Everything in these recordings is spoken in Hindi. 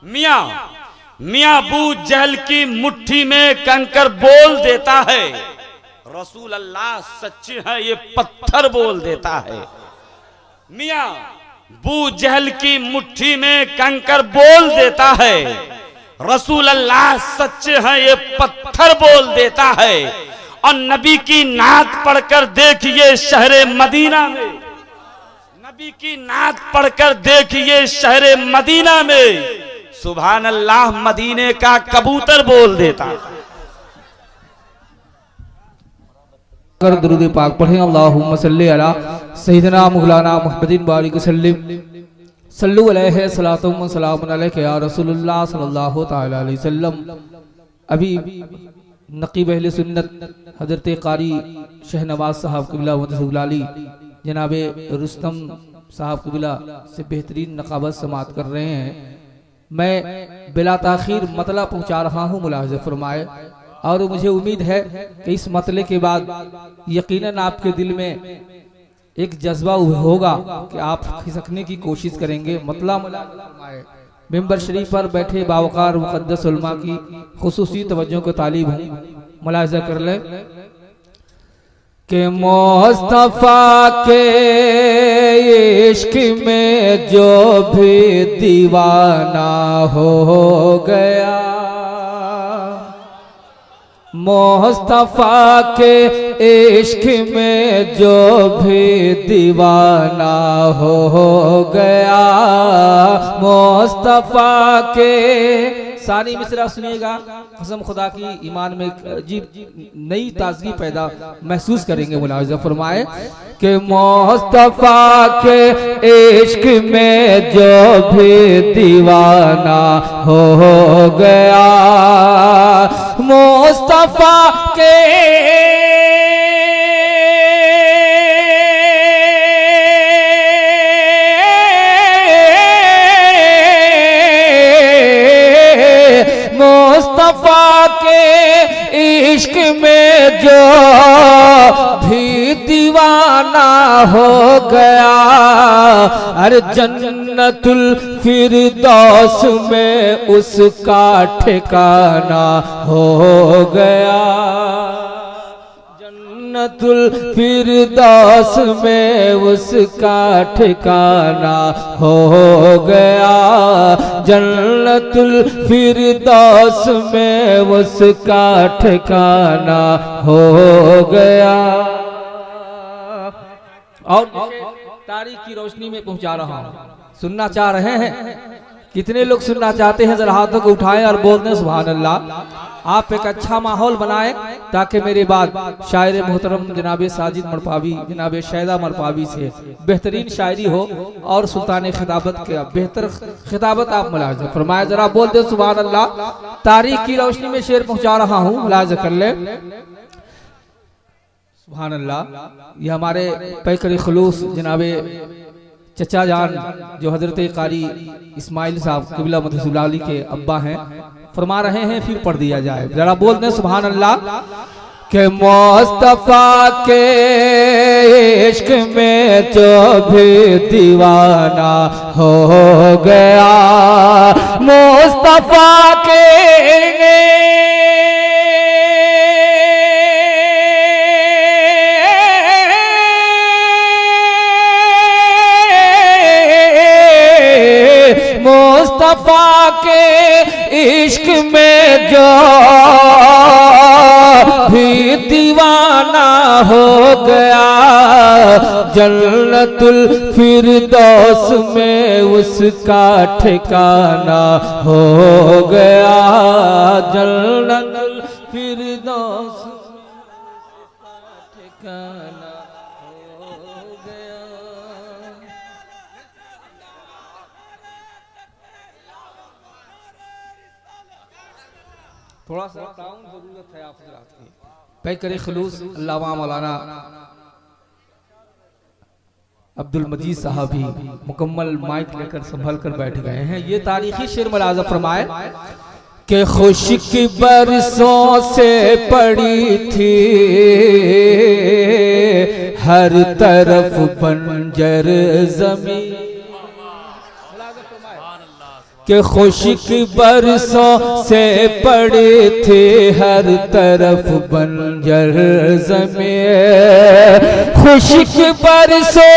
मियाँ अबू जहल की मुट्ठी में कंकर बोल देता है, रसूल अल्लाह सच्चे हैं ये पत्थर बोल देता है। मियाँ अबू जहल की मुट्ठी में कंकर बोल देता है, रसूल अल्लाह सच्चे हैं ये पत्थर बोल देता है। और नबी की नात पढ़कर देखिए शहरे मदीना में, नबी की नात पढ़कर देखिए शहरे मदीना में, सुभान अल्लाह मदीने का कबूतर बोल देता। कर दुरूद पाक पढ़ें, अल्लाहुम्मा सल्ली अला सय्यिदना मौलाना मुहम्मदिन बारिक वसल्लिम सल्लु अलैहि सलातु व सलामुन अलैका या रसूलुल्लाह सल्लल्लाहु तआला अलैहि वसल्लम। अभी नकीब अहले सुन्नत हजरत कारी शहनवाज साहब क़िबला वदसुलाली जनाब रुस्तम साहब क़िबला से बेहतरीन नकाबत समात कर रहे हैं। मैं बिला ताखीर मतला पहुँचा रहा हूँ, मुलाहिज़ा फरमाए। और मुझे उम्मीद है कि इस मतले के बाद यकीनन आपके दिल में एक जज्बा होगा कि आप खिसकने की कोशिश करेंगे। मतला मेंबर शरीफ पर बैठे बावकार मुक़द्दस उलमा की खुसूसी तवज्जो को तालीब हूँ, मुलाहिज़ा कर ले कि मुस्तफ़ा के इश्क में जो भी दीवाना हो गया, मुस्तफ़ा के इश्क में जो भी दीवाना हो गया, मुस्तफ़ा के सानी मिसरा सुनिएगा, कसम खुदा की ईमान में अजीब नई ताजगी पैदा महसूस करेंगे। मुलाहिज़ा फरमाए कि मुस्तफ़ा के इश्क में जो भी दीवाना हो गया, मुस्तफ़ा के मुस्तफ़ा के इश्क में जो भी दीवाना हो गया, अरे जन्नतुल फिरदौस में उसका ठिकाना हो गया, जन्नतुल फिरदौस में उसका ठिकाना हो गया, जन्नतुल फिरदौस में उसका ठिकाना हो गया। और तारीख की रोशनी में पहुंचा रहा हूं, सुनना चाह रहे हैं? कितने लोग सुनना चाहते हैं? जरा हाथों को उठाएं और बोल दें सुभान अल्लाह। आप एक अच्छा माहौल बनाएं ताकि मेरे बाद शायर मोहतरम जनाब साजिद मरपावी, जनाब शैदा मरपावी से बेहतरीन शायरी हो और सुल्तान खिताबत के बेहतर खिताबत आप मुलाहिज़ा फरमाए। जरा बोल दें सुभान अल्लाह। तारीख की रोशनी में शेर पहुंचा रहा हूँ, मुलाहिज़ा कर ले सुभान अल्लाह। ये हमारे पैकर खुलूस जनाबे चचा जान जो हजरत कारी इस्माइल साहब क़िबला मदहुलाली के अब्बा हैं, फरमा रहे हैं, फिर पढ़ दिया जाए। जरा बोल दें सुभान अल्लाह कि मुस्तफ़ा के इश्क में जो भी dीवाना हो गया, मुस्तफ़ा के मुस्तफ़ा के इश्क में जो भी दीवाना हो गया, जन्नतुल फिरदौस में उसका ठिकाना हो गया, जन्नतुल फिरदौस का ठिकाना हो गया। थोड़ा सा जरूरत है आप हज़रात की। पैकर खुलूस अल्लामा मौलाना अब्दुल मजीद साहब भी मुकम्मल माइक लेकर संभल कर बैठ गए हैं। ये तारीखी शेर मुलाहिज़ा फरमाए कि खुश्क बरसों से पड़ी थी हर तरफ बंजर ज़मीन, कि खुश्क बरसों से पड़े थे हर तरफ बंजर ज़मीं, खुश्क बरसों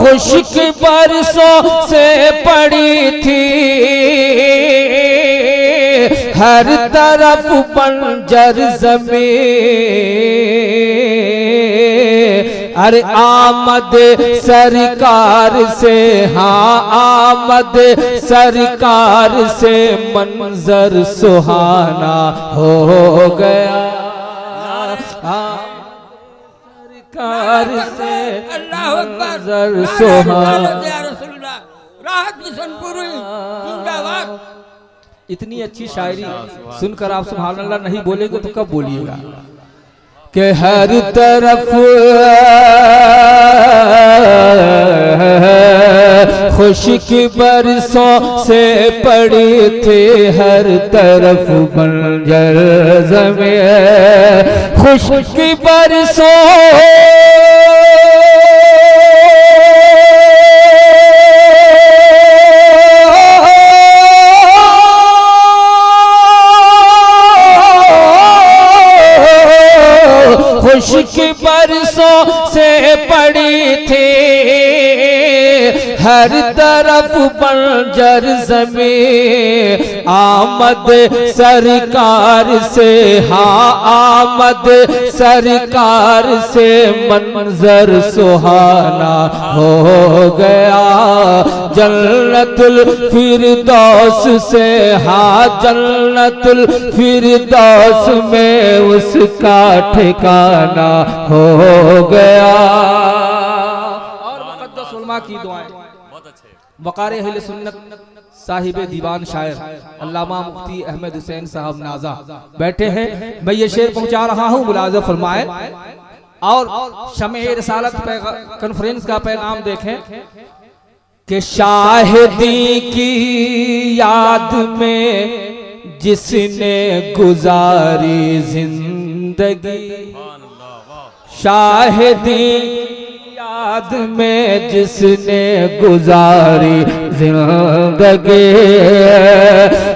खुश्क बरसों से पड़ी थी हर तरफ बंजर ज़मीं। अरे आमद सरकार से, हाँ आमद सरकार से मंजर सुहाना हो गया। सरकार से मंजर सुहाना। इतनी अच्छी शायरी सुनकर आप सुभान अल्लाह नहीं बोलेंगे तो कब बोलिएगा। कि हर तरफ खुश्क बरसों से पड़ी थे हर तरफ बंजर ज़मीं, खुश्क बरसों खुश्क बरसों से पड़ी थी हर तरफ बंजर ज़मीं। आमद सरकार से, हाँ आमद सरकार से मंजर सुहाना हो गया। जन्नतुल फिरदौस से, हाँ जन्नतुल फिरदौस में उसका ठिकाना हो गया। और मुक़द्दस उलमा की दुआएं वक़ार अहले सुन्नत साहिब दीवान शायर अल्लामा मुफ्ती अहमद हुसैन साहब नाजा बैठे हैं। मैं ये शेर पहुंचा रहा हूँ, मुलाज़ा फरमाए। और शमे रिसालत कॉन्फ्रेंस का पैगाम देखें कि शाहिदी की याद में जिसने गुजारी जिंदगी, शाहिदी याद में जिसने गुजारी जिंदगी,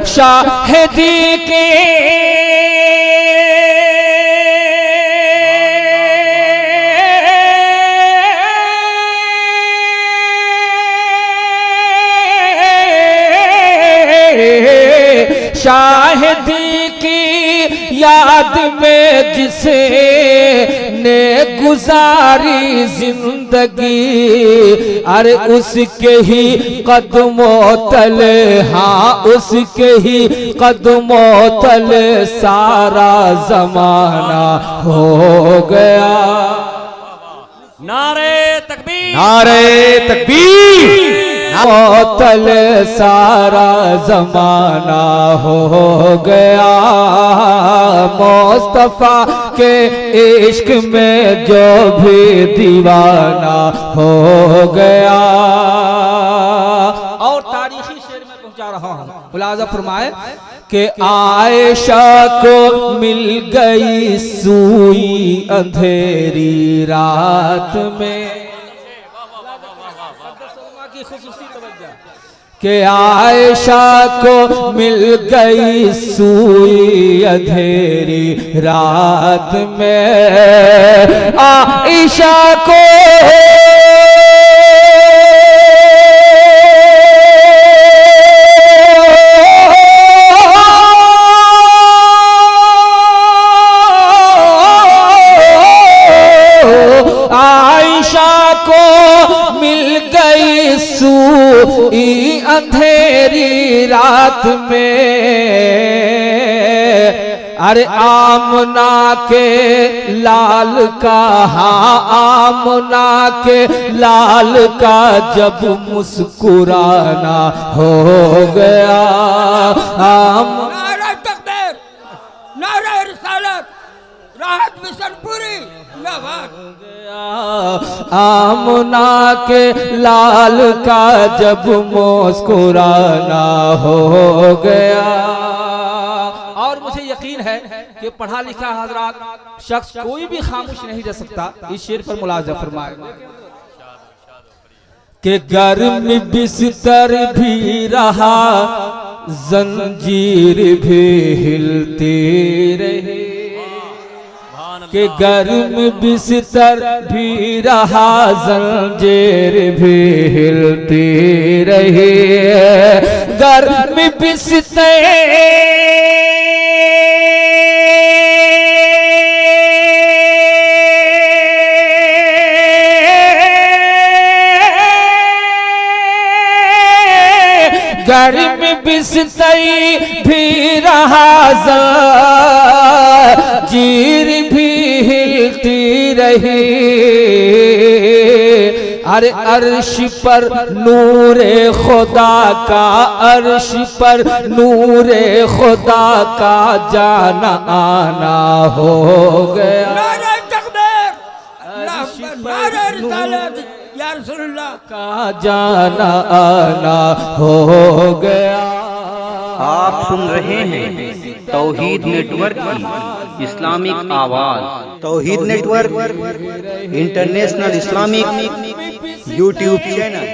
शाहिदी की शाहिदी की याद में जिसने गुजारी जिंदगी, अरे उसके ही कदमों तले, हाँ उसके ही कदमों तले सारा जमाना हो गया। नारे तकबीर, नारे तकबीर। तल सारा जमाना हो गया। मुस्तफा के इश्क में जो भी दीवाना हो गया। और तारीखी शेर में पहुंचा रहा हूं, मुलाज़ा फरमाए कि आयशा को मिल गई सुई अंधेरी रात में, कि आयशा को मिल गई सुई अंधेरी रात में। आयशा को अंधेरी रात में, अरे आमना के लाल का, हाँ आमना के लाल का जब मुस्कुराना हो गया। नारा तकबीर, नारा रिसालत, राहत मिशनपुरी जिंदाबाद। आमना के लाल का जब मुस्कुराना हो गया। और मुझे यकीन है कि पढ़ा लिखा हजरात शख्स कोई भी खामोश नहीं रह सकता। इस शेर पर मुलाजा फरमाए कि गर्म बिस्तर भी रहा, जंजीर भी हिलती रही, कि गर्म बिस्तर भी रहा, जंजीर भी हिलती रही, गर्म बिस्तर गर्म बिस्तर भी रहा, जंजीर भी हिलती रही, अरे अर्श पर नूरे खुदा का, अर्श पर नूरे खुदा का जाना आना हो गया। नारे तकबीर, नारे रिसालत, या रसूलुल्लाह का जाना आना हो गया। आप सुन रहे हैं तौहीद नेटवर्क की इस्लामिक आवाज। Tauheed network international Islamic YouTube channel.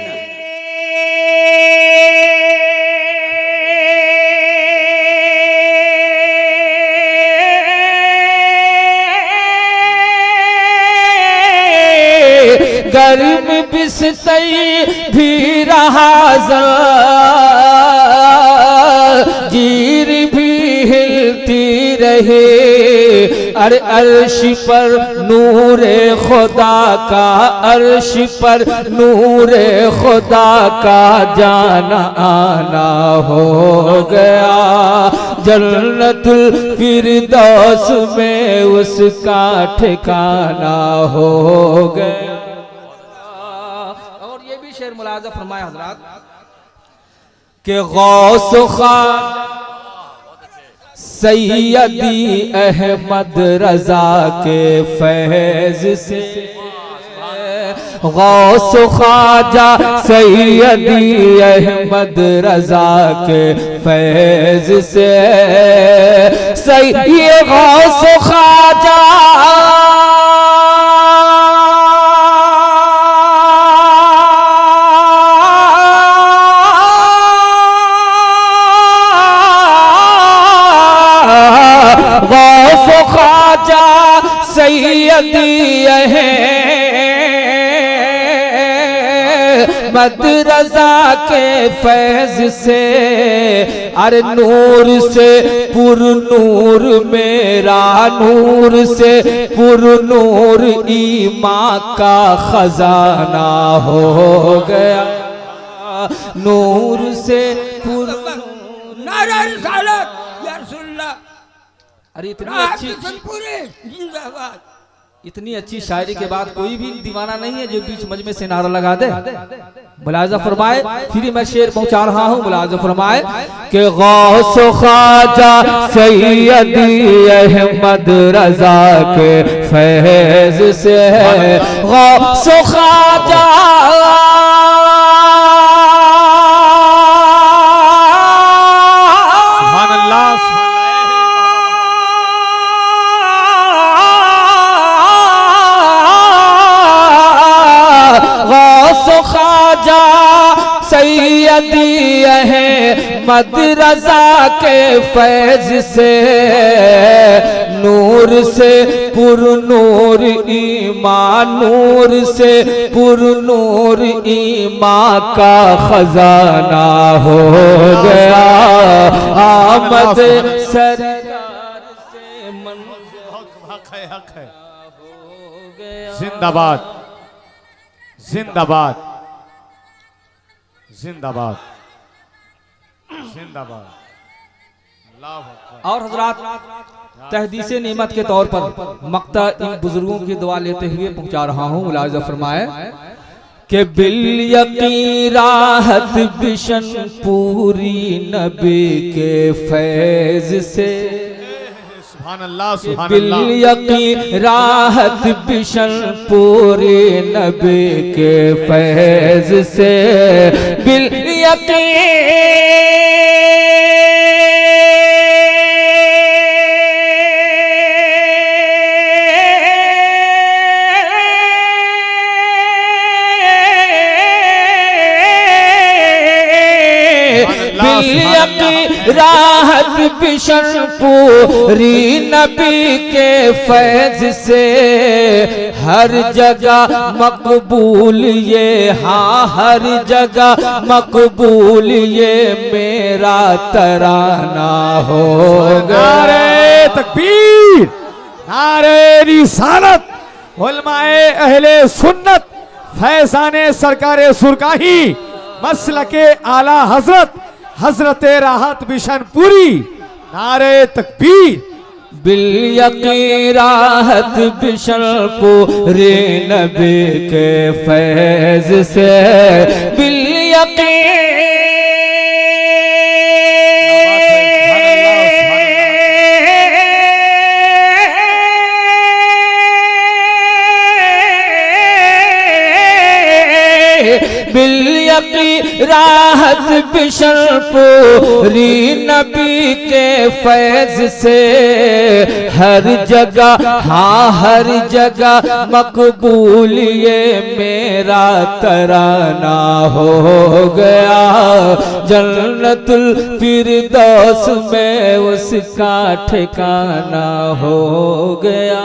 गर्म बिस्तर भी रहा, जंजीर भी हिलती रही, अरे अर्श पर नूरे खुदा का, अर्श पर नूरे खुदा का जाना आना हो गया। जन्नतुल फिरदौस में उसका ठिकाना हो गया। और ये भी शेर मुलाजा फरमाया हजरात कि गौस ख्वाजा सैयदी अहमद रजा के फैज से, गौस ख्वाजा सैयदी अहमद रजा के फैज से, सैयद गौस ख्वाजा सैयदी अहमद रजा के फैज से, अरे नूर से पुर नूर मेरा, नूर से पुर नूर ईमान का खजाना हो गया। नूर से पुर नारे रिसालत, या रसूलुल्लाह। अरे इतनी राहत अच्छी बिशनपुरी जिंदाबाद। इतनी अच्छी शायरी के बाद कोई भी दीवाना नहीं है जो बीच मजमे से नारा लगा दे। मुलाजा फरमाए, फिर मैं शेर पहुंचा रहा हूँ। मुलाजा फरमाए कि गौस ख्वाजा सैयदी अहमद रजा के फैज से, गौस ख्वाजा सैयदी अहमद रजा के फैज से, नूर से पुर नूर ईमान, नूर से पुर नूर ईमान का खजाना हो गया। आमद सरकार से मन हक है। जिंदाबाद जिंदाबाद जिंदाबाद जिंदाबाद। और हजरात तहदीसे नेमत के तौर पर मक्ता इन बुजुर्गों की दुआ लेते हुए पहुंचा रहा हूँ। मुलाजा फरमाए कि बिल यकीन राहत बिशन पूरी नबी के फैज से, बिल यकीन राहत बिशन पूरी नबी के फैज से, बिल यकीन राहत बिशनपुरी नबी के फैज से हर जगह मकबूल ये, हाँ हर जगह मकबूल ये मेरा तराना होगा। नारे तकबीर, नारे रिसालत, उलमाए अहले सुन्नत, फैजाने सरकारे सुरकाही, मसलके आला हजरत हजरत राहत बिशनपुरी। नारे तकबीर। बिल यकीन राहत बिशनपुरी नबी के फैज से, बिल यकीन बिल यकीन राहत बिशनपुरी नबी के फैज से हर जगह, हाँ हर जगह मकबूल ये मेरा तराना हो गया। जन्नतुल फिरदौस में उसका ठिकाना हो गया।